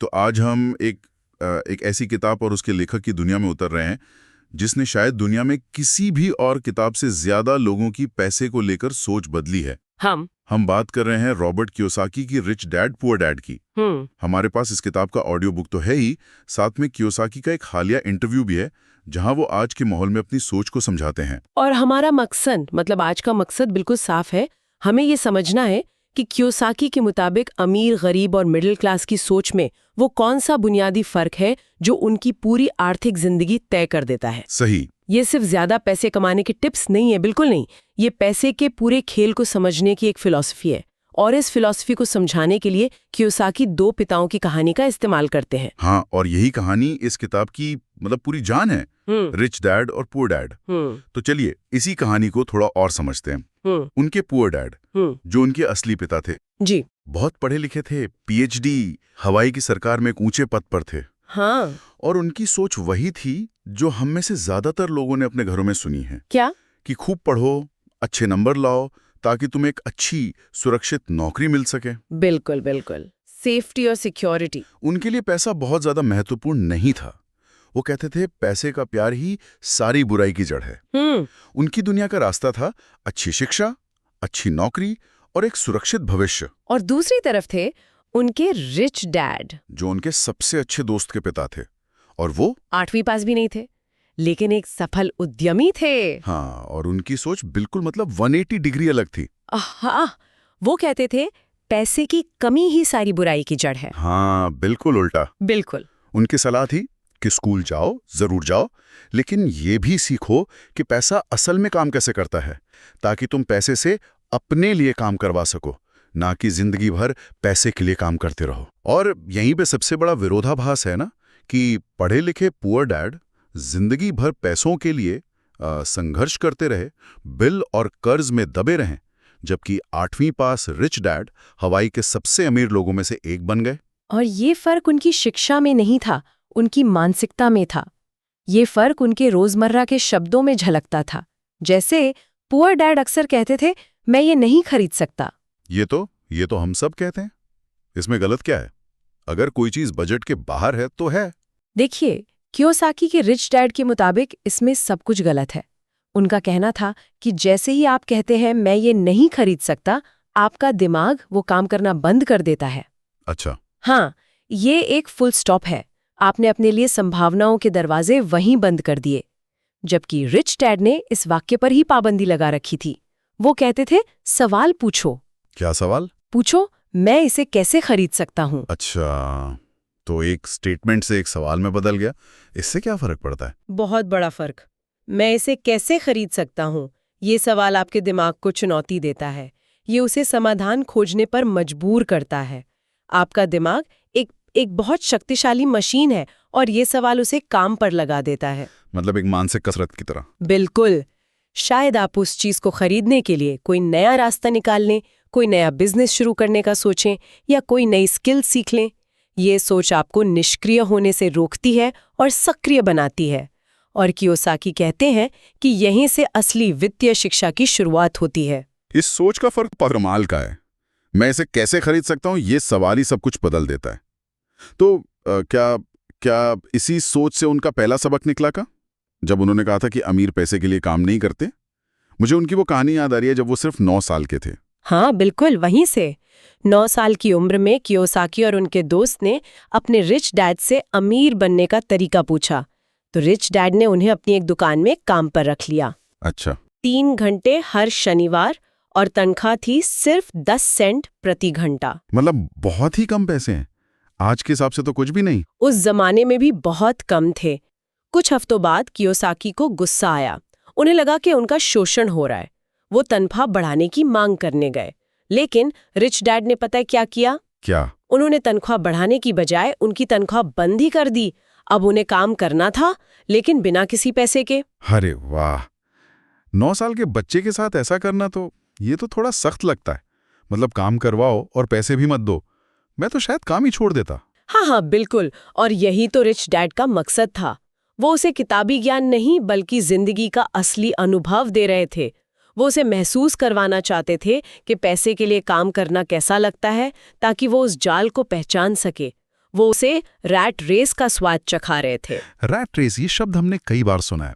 तो आज हम एक ऐसी किताब और उसके लेखक की दुनिया में उतर रहे हैं जिसने शायद दुनिया में किसी भी और किताब से ज्यादा लोगों की पैसे को लेकर सोच बदली है। हम बात कर रहे हैं रॉबर्ट कियोसाकी की रिच डैड पुअर डैड की। हमारे पास इस किताब का ऑडियो बुक तो है ही, साथ में कियोसाकी का एक हालिया इंटरव्यू भी है जहां वो आज के माहौल में अपनी सोच को समझाते हैं। और हमारा मकसद आज का मकसद बिल्कुल साफ है। हमें ये समझना है कि कियोसाकी के मुताबिक अमीर, गरीब और मिडिल क्लास की सोच में वो कौन सा बुनियादी फर्क है जो उनकी पूरी आर्थिक जिंदगी तय कर देता है। सही। ये सिर्फ ज्यादा पैसे कमाने के टिप्स नहीं है, बिल्कुल नहीं। ये पैसे के पूरे खेल को समझने की एक फिलॉसफी है, और इस फिलॉसफी को समझाने के लिए कियोसाकी दो पिताओं की कहानी का इस्तेमाल करते हैं। हाँ, और यही कहानी इस किताब की पूरी जान है, रिच डैड और पुअर डैड। तो चलिए इसी कहानी को थोड़ा और समझते हैं। उनके पुअर डैड, जो उनके असली पिता थे, जी, बहुत पढ़े लिखे थे, पीएचडी, हवाई की सरकार में एक ऊंचे पद पर थे। हाँ। और उनकी सोच वही थी जो हम में से ज्यादातर लोगों ने अपने घरों में सुनी है। क्या? कि खूब पढ़ो, अच्छे नंबर लाओ, ताकि तुम्हें एक अच्छी सुरक्षित नौकरी मिल सके। बिल्कुल बिल्कुल, सेफ्टी और सिक्योरिटी। उनके लिए पैसा बहुत ज्यादा महत्वपूर्ण नहीं था। वो कहते थे पैसे का प्यार ही सारी बुराई की जड़ है। उनकी दुनिया का रास्ता था अच्छी शिक्षा, अच्छी नौकरी और एक सुरक्षित भविष्य। और दूसरी तरफ थे उनके रिच डैड, जो उनके सबसे अच्छे दोस्त के पिता थे, और वो 8वीं पास भी नहीं थे, लेकिन एक सफल उद्यमी थे। हाँ, और उनकी सोच बिल्कुल 180 डिग्री अलग थी। वो कहते थे पैसे की कमी ही सारी बुराई की जड़ है। हाँ, बिल्कुल उल्टा। बिल्कुल। उनकी सलाह थी कि स्कूल जाओ, जरूर जाओ, लेकिन ये भी सीखो कि पैसा असल में काम कैसे करता है, ताकि तुम पैसे से अपने लिए काम करवा सको, ना कि जिंदगी भर पैसे के लिए काम करते रहो। और यहीं पे सबसे बड़ा विरोधाभास है ना, कि पढ़े लिखे पुअर डैड जिंदगी भर पैसों के लिए संघर्ष करते रहे, बिल और कर्ज में दबे रहें, जबकि 8वीं पास रिच डैड हवाई के सबसे अमीर लोगों में से एक बन गए। और ये फर्क उनकी शिक्षा में नहीं था, उनकी मानसिकता में था। ये फर्क उनके रोजमर्रा के शब्दों में झलकता था। जैसे पुअर डैड अक्सर कहते थे, मैं ये नहीं खरीद सकता। ये तो हम सब कहते हैं। इसमें गलत क्या है? अगर कोई चीज बजट के बाहर है तो है। देखिए, कियोसाकी के रिच डैड के मुताबिक इसमें सब कुछ गलत है। उनका कहना था कि जैसे ही आप कहते हैं मैं ये नहीं खरीद सकता, आपका दिमाग वो काम करना बंद कर देता है। अच्छा। हाँ, ये एक फुल स्टॉप है। आपने अपने लिए संभावनाओं के दरवाजे वहीं बंद कर दिए। जबकि रिच डैड ने इस वाक्य पर ही पाबंदी लगा रखी थी। वो कहते थे, सवाल पूछो। क्या सवाल? पूछो, मैं इसे कैसे खरीद सकता हूँ। अच्छा, तो एक स्टेटमेंट से एक सवाल में बदल गया। इससे क्या फर्क पड़ता है? बहुत बड़ा फर्क। मैं इसे कैसे खरीद सकता हूँ, ये सवाल आपके दिमाग को चुनौती देता है। ये उसे समाधान खोजने पर मजबूर करता है। आपका दिमाग एक बहुत शक्तिशाली मशीन है, और ये सवाल उसे काम पर लगा देता है। एक मानसिक कसरत की तरह। बिल्कुल। शायद आप उस चीज को खरीदने के लिए कोई नया रास्ता निकाल लें, कोई नया बिजनेस शुरू करने का सोचें, या कोई नई स्किल सीख लें। ये सोच आपको निष्क्रिय होने से रोकती है और सक्रिय बनाती है। और कियोसाकी कहते हैं कि यहीं से असली वित्तीय शिक्षा की शुरुआत होती है। इस सोच का फर्क कमाल का है। मैं इसे कैसे खरीद सकता हूँ, ये सवाल ही सब कुछ बदल देता है। तो क्या इसी सोच से उनका पहला सबक निकला का, जब उन्होंने कहा था कि अमीर पैसे के लिए काम नहीं करते? मुझे उनकी वो कहानी याद आ रही है जब वो सिर्फ 9 साल के थे। हाँ बिल्कुल, वहीं से। 9 साल की उम्र में कियोसाकी और उनके दोस्त ने अपने रिच डैड से अमीर बनने का तरीका पूछा। तो रिच डैड ने उन्हें अपनी एक दुकान में काम पर रख लिया। अच्छा। 3 घंटे हर शनिवार, और तनख्वाह थी सिर्फ 10 सेंट प्रति घंटा। बहुत ही कम पैसे हैं। आज के हिसाब से तो कुछ भी नहीं। उस जमाने में भी बहुत कम थे। कुछ हफ्तों बाद कियोसाकी को गुस्सा आया। उन्हें लगा कि उनका शोषण हो रहा है। वो तनख्वाह बढ़ाने की मांग करने गए, लेकिन रिच डैड ने पता है क्या किया? क्या? उन्होंने तनख्वाह बढ़ाने की बजाय उनकी तनख्वाह बंद ही कर दी। अब उन्हें काम करना था, लेकिन बिना किसी पैसे के। अरे वाह, 9 साल के बच्चे के साथ ऐसा करना ये तो थोड़ा सख्त लगता है। काम करवाओ और पैसे भी मत दो। मैं तो शायद काम ही छोड़ देता। हाँ, बिल्कुल। और यही तो रिच डैड का मकसद था। वो उसे किताबी ज्ञान नहीं, बल्कि जिंदगी का असली अनुभव दे रहे थे। वो उसे महसूस करवाना चाहते थे कि पैसे के लिए काम करना कैसा लगता है, ताकि वो उस जाल को पहचान सके। वो उसे रैट रेस का स्वाद चखा रहे थे। रैट रेस, ये शब्द हमने कई बार सुना है।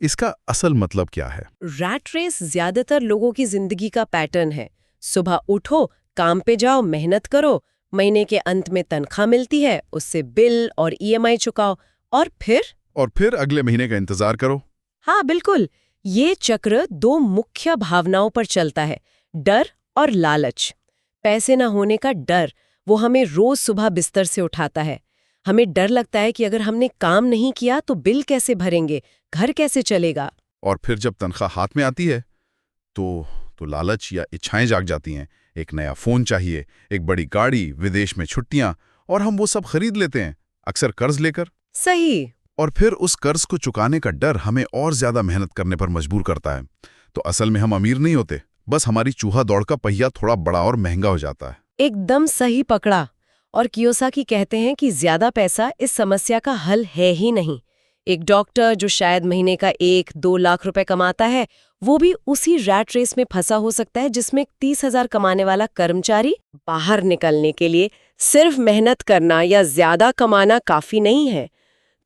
इसका असल मतलब क्या है? रैट रेस ज्यादातर लोगों की जिंदगी का पैटर्न है। सुबह उठो, काम पे जाओ, मेहनत करो, महीने के अंत में तनख्वाह मिलती है, उससे बिल और ईएमआई चुकाओ, और फिर अगले महीने का इंतजार करो। हाँ बिल्कुल, ये चक्र दो मुख्य भावनाओं पर चलता है, डर और लालच। पैसे न होने का डर, वो हमें रोज सुबह बिस्तर से उठाता है। हमें डर लगता है कि अगर हमने काम नहीं किया तो बिल कैसे भरेंगे, घर कैसे चलेगा। और फिर जब तनख्वाह हाथ में आती है तो लालच या इच्छाएं जाग जाती हैं। एक नया फोन चाहिए, एक बड़ी गाड़ी, विदेश में छुट्टियां, और हम वो सब खरीद लेते हैं, अक्सर कर्ज लेकर। सही। और फिर उस कर्ज को चुकाने का डर हमें और ज्यादा मेहनत करने पर मजबूर करता है। तो असल में हम अमीर नहीं होते, बस हमारी चूहा दौड़ का पहिया थोड़ा बड़ा और महंगा हो जाता है। एकदम सही पकड़ा। और कियोसाकी कहते हैं कि ज्यादा पैसा इस समस्या का हल है ही नहीं। एक डॉक्टर जो शायद महीने का 1-2 लाख रुपए कमाता है, वो भी उसी रैट रेस में फंसा हो सकता है जिसमें 30,000 कमाने वाला कर्मचारी। बाहर निकलने के लिए सिर्फ मेहनत करना या ज्यादा कमाना काफी नहीं है।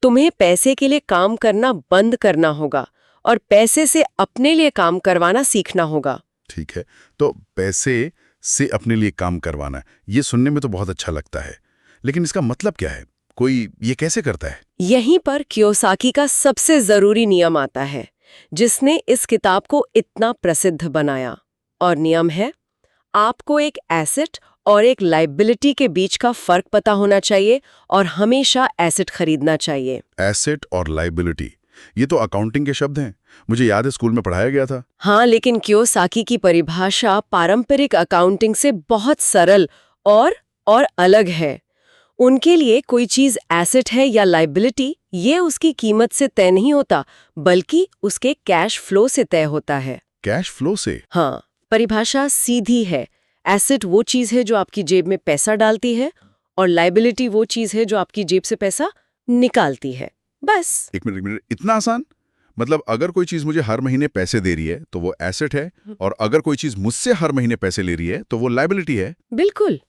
तुम्हें पैसे के लिए काम करना बंद करना होगा और पैसे से अपने लिए काम करवाना सीखना होगा। ठीक है, तो पैसे से अपने लिए काम करवाना, ये सुनने में तो बहुत अच्छा लगता है, लेकिन इसका मतलब क्या है? कोई ये कैसे करता है? यहीं पर कियोसाकी का सबसे जरूरी नियम आता है, जिसने इस किताब को इतना प्रसिद्ध बनाया। और नियम है, आपको एक एसेट और एक लायबिलिटी के बीच का फर्क पता होना चाहिए और हमेशा एसेट खरीदना चाहिए। एसेट और लायबिलिटी, ये तो अकाउंटिंग के शब्द हैं, मुझे याद है स्कूल में पढ़ाया गया था। हाँ, लेकिन कियोसाकी की परिभाषा पारंपरिक अकाउंटिंग से बहुत सरल और अलग है। उनके लिए कोई चीज एसेट है या लायबिलिटी, ये उसकी कीमत से तय नहीं होता, बल्कि उसके कैश फ्लो से तय होता है। कैश फ्लो से? हाँ, परिभाषा सीधी है। एसेट वो चीज है जो आपकी जेब में पैसा डालती है, और लायबिलिटी वो चीज है जो आपकी जेब से पैसा निकालती है। बस। एक मिनट, इतना आसान? मतलब अगर कोई चीज मुझे हर महीने पैसे दे रही है तो वो एसेट है, और अगर कोई चीज मुझसे हर महीने पैसे ले रही है तो वो लायबिलिटी है। बिल्कुल।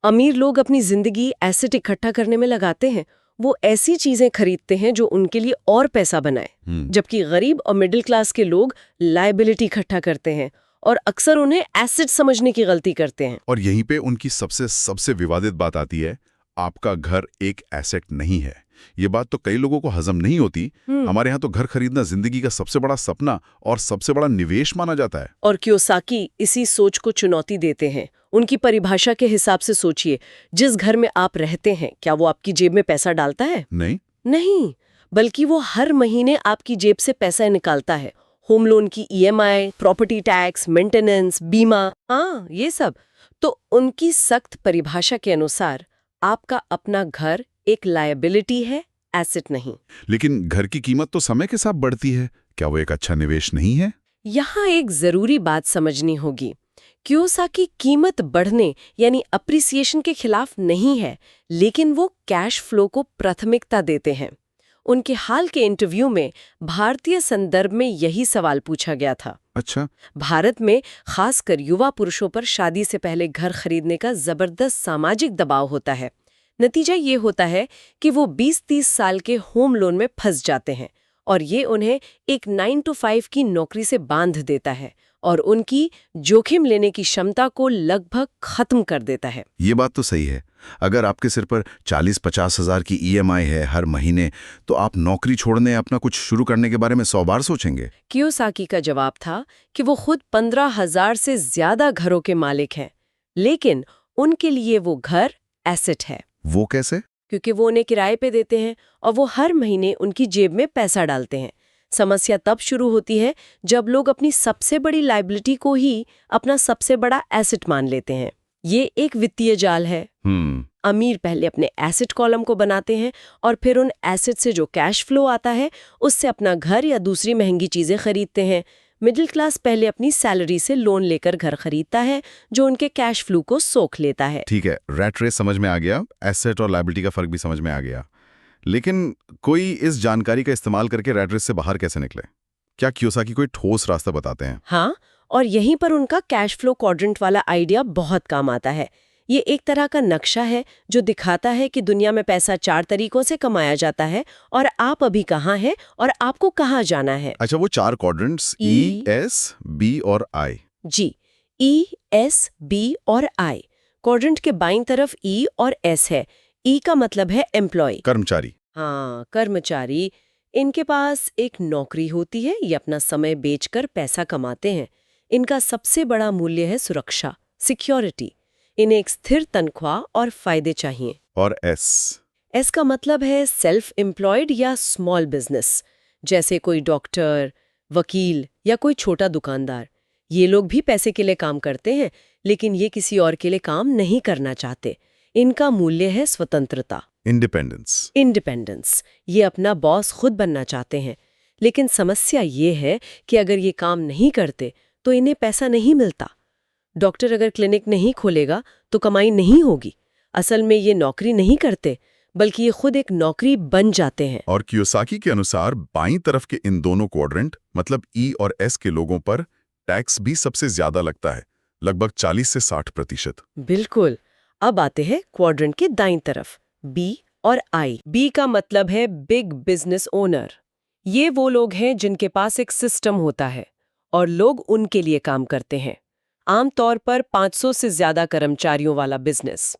अमीर लोग अपनी जिंदगी एसेट इकट्ठा करने में लगाते हैं। वो ऐसी चीजें खरीदते हैं जो उनके लिए और पैसा बनाए, जबकि गरीब और मिडिल क्लास के लोग लायबिलिटी इकट्ठा करते हैं और अक्सर उन्हें एसेट समझने की गलती करते हैं। और यहीं पे उनकी सबसे विवादित बात आती है, आपका घर एक एसेट नहीं है। ये बात तो कई लोगों को हजम नहीं होती। हमारे यहाँ तो घर खरीदना जिंदगी का सबसे बड़ा सपना और सबसे बड़ा निवेश माना जाता है। और कियोसाकी इसी सोच को चुनौती देते हैं। उनकी परिभाषा के हिसाब से सोचिए, जिस घर में आप रहते हैं, क्या वो आपकी जेब में पैसा डालता है? नहीं, बल्कि वो हर महीने आपकी जेब से पैसा निकालता है। होम लोन की ईएमआई, प्रॉपर्टी टैक्स, मेंटेनेंस, बीमा, हाँ ये सब। तो उनकी सख्त परिभाषा के अनुसार आपका अपना घर एक लायबिलिटी है, एसेट नहीं। लेकिन घर की कीमत तो समय के साथ बढ़ती है, क्या वो एक अच्छा निवेश नहीं है? यहाँ एक जरूरी बात समझनी होगी। कियोसाकी कीमत बढ़ने यानी अप्रिसिएशन के खिलाफ नहीं है, लेकिन वो कैश फ्लो को प्राथमिकता देते हैं। उनके हाल के इंटरव्यू में भारतीय संदर्भ में यही सवाल पूछा गया था। अच्छा। भारत में खासकर युवा पुरुषों पर शादी से पहले घर खरीदने का जबरदस्त सामाजिक दबाव होता है। नतीजा ये होता है कि वो 20-30 साल के होम लोन में फंस जाते हैं, और ये उन्हें एक 9 to 5 की नौकरी से बांध देता है और उनकी जोखिम लेने की क्षमता को लगभग खत्म कर देता है। ये बात तो सही है। अगर आपके सिर पर 40-50 हज़ार की ईएमआई है हर महीने, तो आप नौकरी छोड़ने या अपना कुछ शुरू करने के बारे में 100 बार सोचेंगे। कियोसाकी का जवाब था कि वो खुद 15,000 से ज्यादा घरों के मालिक हैं, लेकिन उनके लिए वो घर एसेट है। वो कैसे? क्योंकि वो उन्हें किराए पे देते हैं और वो हर महीने उनकी जेब में पैसा डालते हैं। समस्या तब शुरू होती है जब लोग अपनी सबसे बड़ी लायबिलिटी को ही अपना सबसे बड़ा एसेट मान लेते हैं। ये एक वित्तीय जाल है। अमीर पहले अपने एसेट कॉलम को बनाते हैं और फिर उन एसेट से जो कैश फ्लो आता है उससे अपना घर या दूसरी महंगी चीजें खरीदते हैं। मिडिल क्लास पहले अपनी सैलरी से लोन लेकर घर खरीदता है जो उनके कैश फ्लो को सोख लेता है। ठीक है, रैट रेस समझ में आ गया, एसेट और लायबिलिटी का फर्क भी समझ में आ गया। लेकिन कोई इस जानकारी का इस्तेमाल करके रैट रेस से बाहर कैसे निकले? क्या कियोसाकी कोई ठोस रास्ता बताते हैं? हाँ, और यहीं पर उनका कैश फ्लो क्वाड्रेंट वाला आइडिया बहुत काम आता है। ये एक तरह का नक्शा है जो दिखाता है कि दुनिया में पैसा 4 तरीकों से कमाया जाता है और आप अभी कहाँ हैं और आपको कहाँ जाना है। अच्छा, वो 4 क्वाड्रेंट्स E, एस, बी और आई। जी, ई, एस, बी और आई। क्वाड्रेंट के बाईं तरफ ई और एस है। ई का मतलब है एम्प्लॉय, कर्मचारी। हाँ, कर्मचारी। इनके पास एक नौकरी होती है, ये अपना समय बेचकर पैसा कमाते हैं। इनका सबसे बड़ा मूल्य है सुरक्षा, सिक्योरिटी। इन्हें एक स्थिर तनख्वाह और फायदे चाहिए। और एस? एस का मतलब है सेल्फ एम्प्लॉयड या स्मॉल बिजनेस, जैसे कोई डॉक्टर, वकील या कोई छोटा दुकानदार। ये लोग भी पैसे के लिए काम करते हैं, लेकिन ये किसी और के लिए काम नहीं करना चाहते। इनका मूल्य है स्वतंत्रता, इंडिपेंडेंस। इंडिपेंडेंस। ये अपना बॉस खुद बनना चाहते हैं। लेकिन समस्या ये है कि अगर ये काम नहीं करते तो इन्हें पैसा नहीं मिलता। डॉक्टर अगर क्लिनिक नहीं खोलेगा तो कमाई नहीं होगी। असल में ये नौकरी नहीं करते, बल्कि ये खुद एक नौकरी बन जाते हैं। और कियोसाकी के अनुसार बाईं तरफ के इन दोनों क्वाड्रेंट मतलब ई और एस के लोगों पर टैक्स भी सबसे ज्यादा लगता है, लगभग 40 से 60%। बिल्कुल। अब आते हैं क्वाड्रेंट के दाईं तरफ, बी और आई। बी का मतलब है बिग बिजनेस ओनर। ये वो लोग हैं जिनके पास एक सिस्टम होता है और लोग उनके लिए काम करते हैं। आमतौर पर 500 से ज्यादा कर्मचारियों वाला बिजनेस।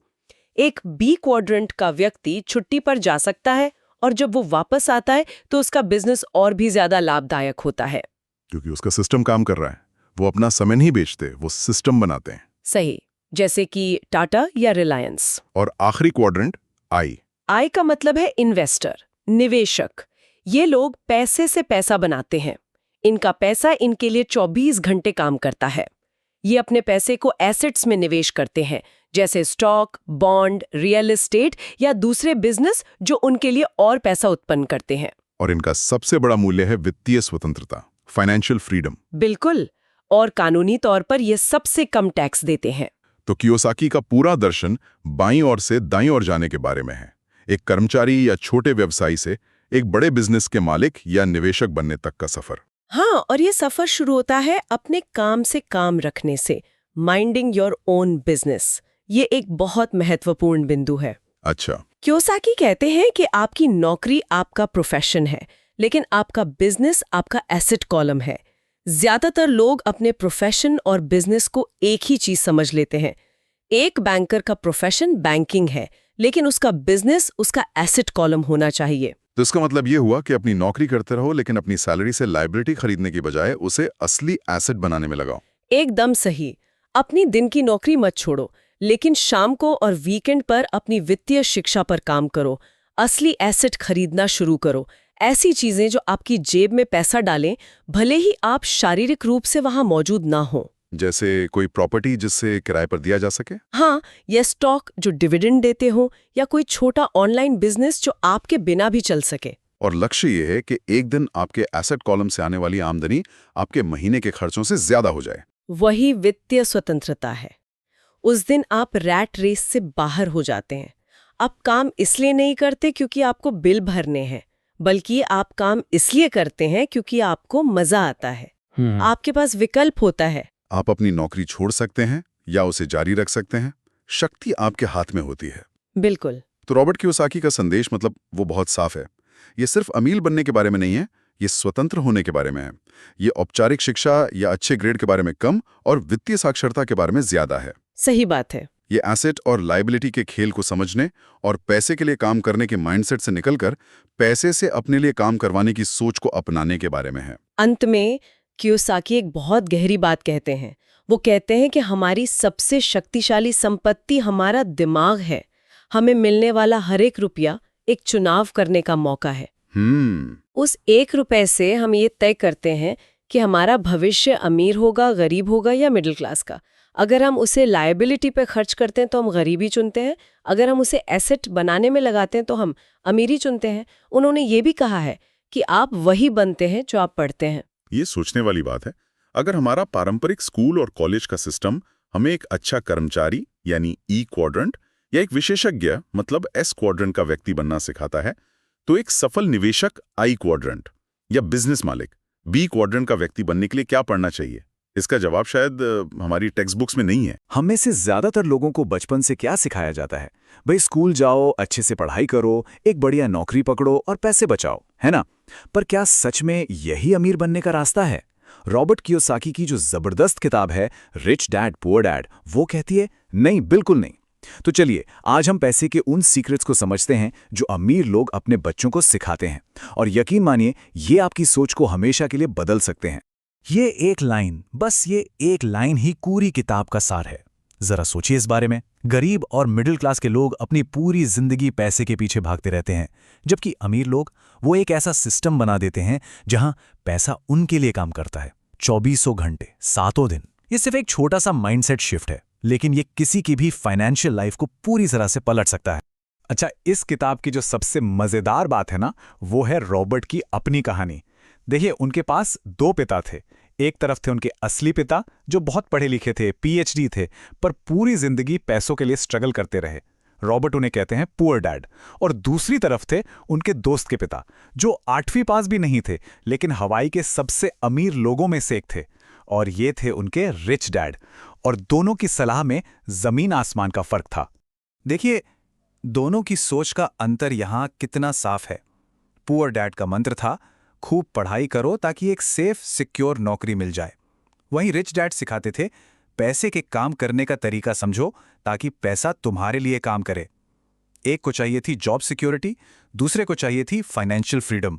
एक बी क्वाड्रेंट का व्यक्ति छुट्टी पर जा सकता है और जब वो वापस आता है तो उसका बिजनेस और भी ज्यादा लाभदायक होता है, क्योंकि उसका सिस्टम काम कर रहा है। वो अपना समय नहीं बेचते, वो सिस्टम बनाते हैं। सही, जैसे कि टाटा या रिलायंस। और आखिरी क्वाड्रेंट आई। आई का मतलब है इन्वेस्टर, निवेशक। ये लोग पैसे से पैसा बनाते हैं। इनका पैसा इनके लिए 24 घंटे काम करता है। ये अपने पैसे को एसेट्स में निवेश करते हैं, जैसे स्टॉक, बॉन्ड, रियल एस्टेट या दूसरे बिजनेस जो उनके लिए और पैसा उत्पन्न करते हैं। और इनका सबसे बड़ा मूल्य है वित्तीय स्वतंत्रता, फाइनेंशियल फ्रीडम। बिल्कुल। और कानूनी तौर पर ये सबसे कम टैक्स देते हैं। तो कियोसाकी का पूरा दर्शन बाईं ओर से दाईं ओर जाने के बारे में है। एक कर्मचारी या छोटे व्यवसायी से एक बड़े बिजनेस के मालिक या निवेशक बनने तक का सफर। हाँ, और ये सफर शुरू होता है अपने काम से काम रखने से, माइंडिंग योर ओन बिजनेस। ये एक बहुत महत्वपूर्ण बिंदु है। अच्छा। कियोसाकी कहते हैं कि आपकी नौकरी आपका प्रोफेशन है, लेकिन आपका बिजनेस आपका एसेट कॉलम है। ज्यादातर लोग अपने प्रोफेशन और बिजनेस को एक ही चीज समझ लेते हैं। एक बैंकर का प्रोफेशन बैंकिंग है, लेकिन उसका बिजनेस उसका एसेट कॉलम होना चाहिए। तो इसका मतलब ये हुआ कि अपनी नौकरी करते रहो, लेकिन अपनी सैलरी से लायबिलिटी खरीदने की बजाय उसे असली एसेट बनाने में लगाओ। एकदम सही। अपनी दिन की नौकरी मत छोड़ो, लेकिन शाम को और वीकेंड पर अपनी वित्तीय शिक्षा पर काम करो। असली एसेट खरीदना शुरू करो। ऐसी चीजें जो आपकी जेब में पैसा डालें, भले ही आप शारीरिक रूप से वहां मौजूद ना हो। जैसे कोई प्रॉपर्टी जिससे किराए पर दिया जा सके। हाँ, या स्टॉक जो डिविडेंड देते हो, या कोई छोटा ऑनलाइन बिजनेस जो आपके बिना भी चल सके। और लक्ष्य ये है कि एक दिन आपके एसेट कॉलम से आने वाली आमदनी आपके महीने के खर्चों से ज्यादा हो जाए। वही वित्तीय स्वतंत्रता है। उस दिन आप रैट रेस से बाहर हो जाते हैं। आप काम इसलिए नहीं करते क्योंकि आपको बिल भरने हैं, बल्कि आप काम इसलिए करते हैं क्योंकि आपको मजा आता है। आपके पास विकल्प होता है। आप अपनी नौकरी छोड़ सकते हैं या उसे जारी रख सकते हैं। शक्ति आपके हाथ में होती है। बिल्कुल। तो रॉबर्ट कियोसाकी का संदेश वो बहुत साफ है। ये सिर्फ अमीर बनने के बारे में नहीं है, ये स्वतंत्र होने के बारे में है। ये औपचारिक शिक्षा या अच्छे ग्रेड के बारे में कम और वित्तीय साक्षरता के बारे में ज्यादा है। सही बात है। ये एसेट और लायबिलिटी के खेल को समझने और पैसे के लिए काम करने के माइंडसेट से निकलकर पैसे से अपने लिए काम करवाने की सोच को अपनाने के बारे में है। अंत में कियोसाकी एक बहुत गहरी बात कहते हैं। वो कहते हैं कि हमारी सबसे शक्तिशाली संपत्ति हमारा दिमाग है। हमें मिलने वाला हर एक रुपया एक चुनाव करने का मौका है। उस 1 रुपए से हम ये तय करते हैं कि हमारा भविष्य अमीर होगा, गरीब होगा या मिडिल क्लास का। अगर हम उसे लायबिलिटी पे खर्च करते हैं तो हम गरीबी चुनते हैं। अगर हम उसे एसेट बनाने में लगाते हैं तो हम अमीरी चुनते हैं। उन्होंने ये भी कहा है कि आप वही बनते हैं जो आप पढ़ते हैं। ये सोचने वाली बात है। अगर हमारा पारंपरिक स्कूल और कॉलेज का सिस्टम हमें एक अच्छा कर्मचारी यानी ई क्वाड्रेंट या एक विशेषज्ञ मतलब एस क्वाड्रेंट का व्यक्ति बनना सिखाता है, तो एक सफल निवेशक आई क्वाड्रेंट या बिजनेस मालिक बी क्वाड्रेंट का व्यक्ति बनने के लिए क्या पढ़ना चाहिए? इसका जवाब शायद हमारी टेक्स्ट बुक्स में नहीं है। हम में से ज्यादातर लोगों को बचपन से क्या सिखाया जाता है? भाई स्कूल जाओ, अच्छे से पढ़ाई करो, एक बढ़िया नौकरी पकड़ो और पैसे बचाओ, है ना? पर क्या सच में यही अमीर बनने का रास्ता है? रॉबर्ट कियोसाकी की जो जबरदस्त किताब है रिच डैड पुअर डैड, वो कहती है नहीं, बिल्कुल नहीं। तो चलिए आज हम पैसे के उन सीक्रेट्स को समझते हैं जो अमीर लोग अपने बच्चों को सिखाते हैं, और यकीन मानिए ये आपकी सोच को हमेशा के लिए बदल सकते हैं। ये एक लाइन, बस ये एक लाइन ही पूरी किताब का सार है। जरा सोचिए इस बारे में। गरीब और मिडिल क्लास के लोग अपनी पूरी जिंदगी पैसे के पीछे भागते रहते हैं, जबकि अमीर लोग वो एक ऐसा सिस्टम बना देते हैं जहां पैसा उनके लिए काम करता है 24 घंटे 7 दिन। ये सिर्फ एक छोटा सा माइंडसेट शिफ्ट है, लेकिन ये किसी की भी फाइनेंशियल लाइफ को पूरी तरह से पलट सकता है। अच्छा, इस किताब की जो सबसे मजेदार बात है ना, वो है रॉबर्ट की अपनी कहानी। देखिए, उनके पास 2 पिता थे। एक तरफ थे उनके असली पिता जो बहुत पढ़े लिखे थे, पीएचडी थे, पर पूरी जिंदगी पैसों के लिए स्ट्रगल करते रहे। रॉबर्ट उन्हें कहते हैं पुअर डैड। और दूसरी तरफ थे उनके दोस्त के पिता जो 8वीं पास भी नहीं थे, लेकिन हवाई के सबसे अमीर लोगों में से एक थे, और ये थे उनके रिच डैड। और दोनों की सलाह में जमीन आसमान का फर्क था। देखिए, दोनों की सोच का अंतर यहां कितना साफ है। पुअर डैड का मंत्र था खूब पढ़ाई करो ताकि एक सेफ सिक्योर नौकरी मिल जाए। वहीं रिच डैड सिखाते थे पैसे के काम करने का तरीका समझो ताकि पैसा तुम्हारे लिए काम करे। एक को चाहिए थी जॉब सिक्योरिटी, दूसरे को चाहिए थी फाइनेंशियल फ्रीडम।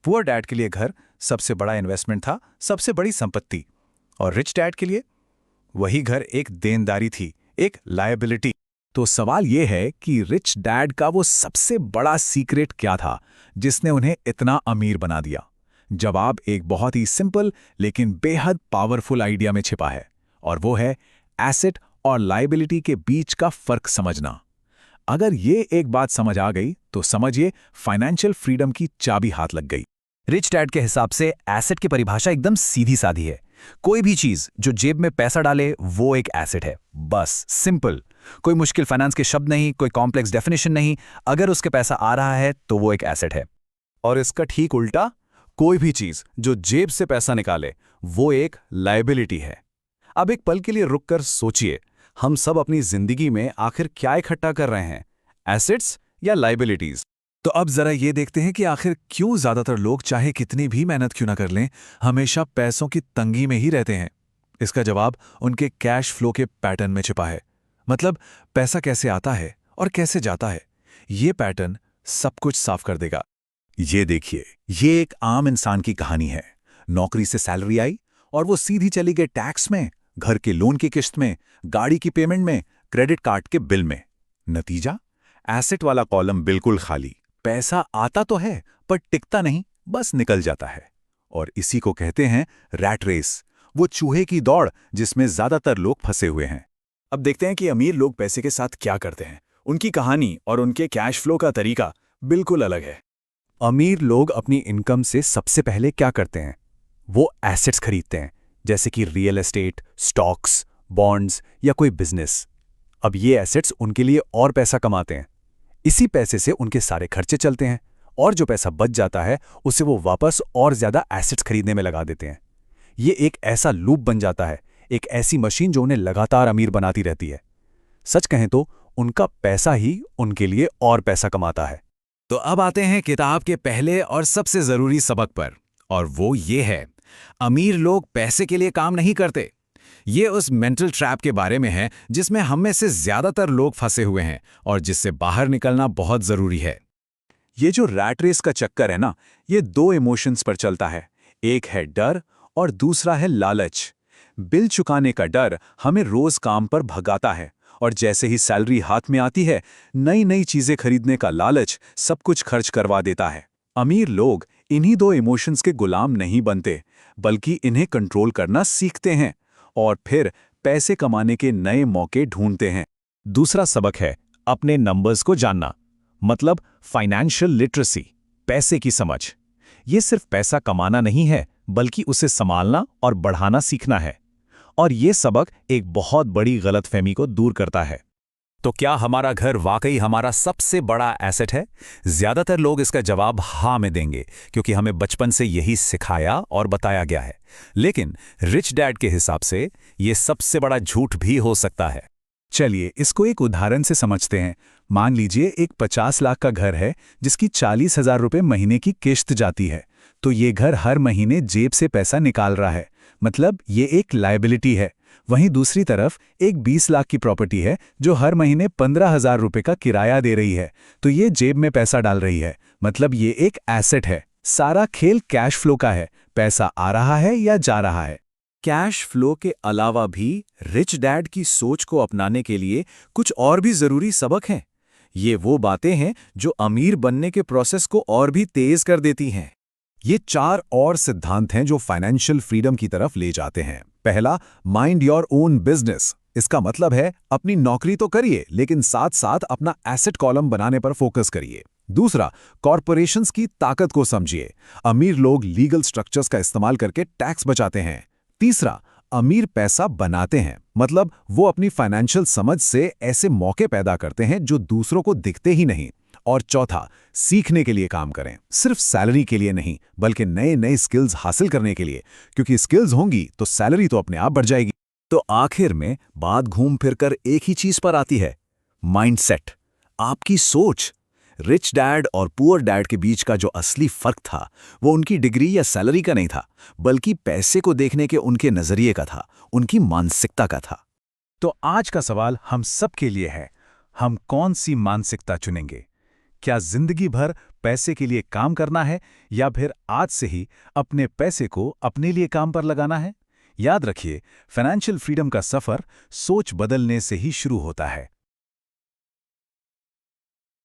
पुअर डैड के लिए घर सबसे बड़ा इन्वेस्टमेंट था, सबसे बड़ी संपत्ति, और रिच डैड के लिए वही घर एक देनदारी थी, एक लायबिलिटी। तो सवाल यह है कि रिच डैड का वो सबसे बड़ा सीक्रेट क्या था जिसने उन्हें इतना अमीर बना दिया? जवाब एक बहुत ही सिंपल लेकिन बेहद पावरफुल आइडिया में छिपा है, और वो है एसेट और लायबिलिटी के बीच का फर्क समझना। अगर ये एक बात समझ आ गई तो समझिए फाइनेंशियल फ्रीडम की चाबी हाथ लग गई। रिच डैड के हिसाब से एसेट की परिभाषा एकदम सीधी सादी है। कोई भी चीज जो जेब में पैसा डाले वो एक एसेट है, बस सिंपल। कोई मुश्किल फाइनेंस के शब्द नहीं, कोई कॉम्प्लेक्स डेफिनेशन नहीं। अगर उसके पैसा आ रहा है तो वो एक एसेट है। और इसका ठीक उल्टा, कोई भी चीज जो जेब से पैसा निकाले वो एक लायबिलिटी है। अब एक पल के लिए रुककर सोचिए, हम सब अपनी जिंदगी में आखिर क्या इकट्ठा कर रहे हैं, एसेट्स या लायबिलिटीज? तो अब जरा ये देखते हैं कि आखिर क्यों ज्यादातर लोग चाहे कितनी भी मेहनत क्यों ना कर लें, हमेशा पैसों की तंगी में ही रहते हैं। इसका जवाब उनके कैश फ्लो के पैटर्न में छिपा है। मतलब पैसा कैसे आता है और कैसे जाता है, ये पैटर्न सब कुछ साफ कर देगा। ये देखिए, ये एक आम इंसान की कहानी है। नौकरी से सैलरी आई और वो सीधी चली गई टैक्स में, घर के लोन की किस्त में, गाड़ी की पेमेंट में, क्रेडिट कार्ड के बिल में। नतीजा, एसेट वाला कॉलम बिल्कुल खाली। पैसा आता तो है पर टिकता नहीं, बस निकल जाता है। और इसी को कहते हैं रैट रेस, वो चूहे की दौड़ जिसमें ज्यादातर लोग फंसे हुए हैं। अब देखते हैं कि अमीर लोग पैसे के साथ क्या करते हैं। उनकी कहानी और उनके कैश फ्लो का तरीका बिल्कुल अलग है। अमीर लोग अपनी इनकम से सबसे पहले क्या करते हैं? वो एसेट्स खरीदते हैं, जैसे कि रियल एस्टेट, स्टॉक्स, बॉन्ड्स या कोई बिजनेस। अब ये एसेट्स उनके लिए और पैसा कमाते हैं। इसी पैसे से उनके सारे खर्चे चलते हैं, और जो पैसा बच जाता है उसे वो वापस और ज्यादा एसेट्स खरीदने में लगा देते हैं। ये एक ऐसा लूप बन जाता है, एक ऐसी मशीन जो उन्हें लगातार अमीर बनाती रहती है। सच कहें तो उनका पैसा ही उनके लिए और पैसा कमाता है। तो अब आते हैं किताब के पहले और सबसे जरूरी सबक पर, और वो ये है, अमीर लोग पैसे के लिए काम नहीं करते। ये उस मेंटल ट्रैप के बारे में है जिसमें हम में से ज्यादातर लोग फंसे हुए हैं और जिससे बाहर निकलना बहुत जरूरी है। ये जो रैट रेस का चक्कर है ना, ये 2 इमोशंस पर चलता है। एक है डर और दूसरा है लालच। बिल चुकाने का डर हमें रोज काम पर भगाता है, और जैसे ही सैलरी हाथ में आती है, नई नई चीजें खरीदने का लालच सब कुछ खर्च करवा देता है। अमीर लोग इन्हीं 2 इमोशंस के गुलाम नहीं बनते, बल्कि इन्हें कंट्रोल करना सीखते हैं और फिर पैसे कमाने के नए मौके ढूंढते हैं। दूसरा सबक है अपने नंबर्स को जानना, मतलब फाइनेंशियल लिटरेसी, पैसे की समझ। ये सिर्फ पैसा कमाना नहीं है, बल्कि उसे संभालना और बढ़ाना सीखना है। और ये सबक एक बहुत बड़ी गलतफहमी को दूर करता है। तो क्या हमारा घर वाकई हमारा सबसे बड़ा एसेट है? ज्यादातर लोग इसका जवाब हाँ में देंगे, क्योंकि हमें बचपन से यही सिखाया और बताया गया है। लेकिन रिच डैड के हिसाब से ये सबसे बड़ा झूठ भी हो सकता है। चलिए इसको एक उदाहरण से समझते हैं। मान लीजिए एक 50 लाख का घर है जिसकी 40,000 रुपये महीने की किश्त जाती है। तो ये घर हर महीने जेब से पैसा निकाल रहा है, मतलब ये एक लायबिलिटी है। वहीं दूसरी तरफ एक 20 लाख की प्रॉपर्टी है जो हर महीने 15,000 रुपये का किराया दे रही है, तो ये जेब में पैसा डाल रही है, मतलब ये एक एसेट है। सारा खेल कैश फ्लो का है, पैसा आ रहा है या जा रहा है। कैश फ्लो के अलावा भी रिच डैड की सोच को अपनाने के लिए कुछ और भी जरूरी सबक हैं। ये वो बातें हैं जो अमीर बनने के प्रोसेस को और भी तेज कर देती हैं। ये 4 और सिद्धांत हैं जो फाइनेंशियल फ्रीडम की तरफ ले जाते हैं। पहला, माइंड योर ओन बिजनेस। इसका मतलब है अपनी नौकरी तो करिए, लेकिन साथ साथ अपना एसेट कॉलम बनाने पर फोकस करिए। दूसरा, कॉरपोरेशंस की ताकत को समझिए। अमीर लोग लीगल स्ट्रक्चर्स का इस्तेमाल करके टैक्स बचाते हैं। तीसरा, अमीर पैसा बनाते हैं, मतलब वो अपनी फाइनेंशियल समझ से ऐसे मौके पैदा करते हैं जो दूसरों को दिखते ही नहीं। और चौथा, सीखने के लिए काम करें, सिर्फ सैलरी के लिए नहीं, बल्कि नए नए स्किल्स हासिल करने के लिए, क्योंकि स्किल्स होंगी तो सैलरी तो अपने आप बढ़ जाएगी। तो आखिर में बात घूम फिरकर एक ही चीज पर आती है, माइंडसेट, आपकी सोच। रिच डैड और पुअर डैड के बीच का जो असली फर्क था वो उनकी डिग्री या सैलरी का नहीं था, बल्कि पैसे को देखने के उनके नजरिए का था, उनकी मानसिकता का था। तो आज का सवाल हम सब के लिए है, हम कौन सी मानसिकता चुनेंगे? क्या जिंदगी भर पैसे के लिए काम करना है, या फिर आज से ही अपने पैसे को अपने लिए काम पर लगाना है? याद रखिए, फाइनेंशियल फ्रीडम का सफर सोच बदलने से ही शुरू होता है।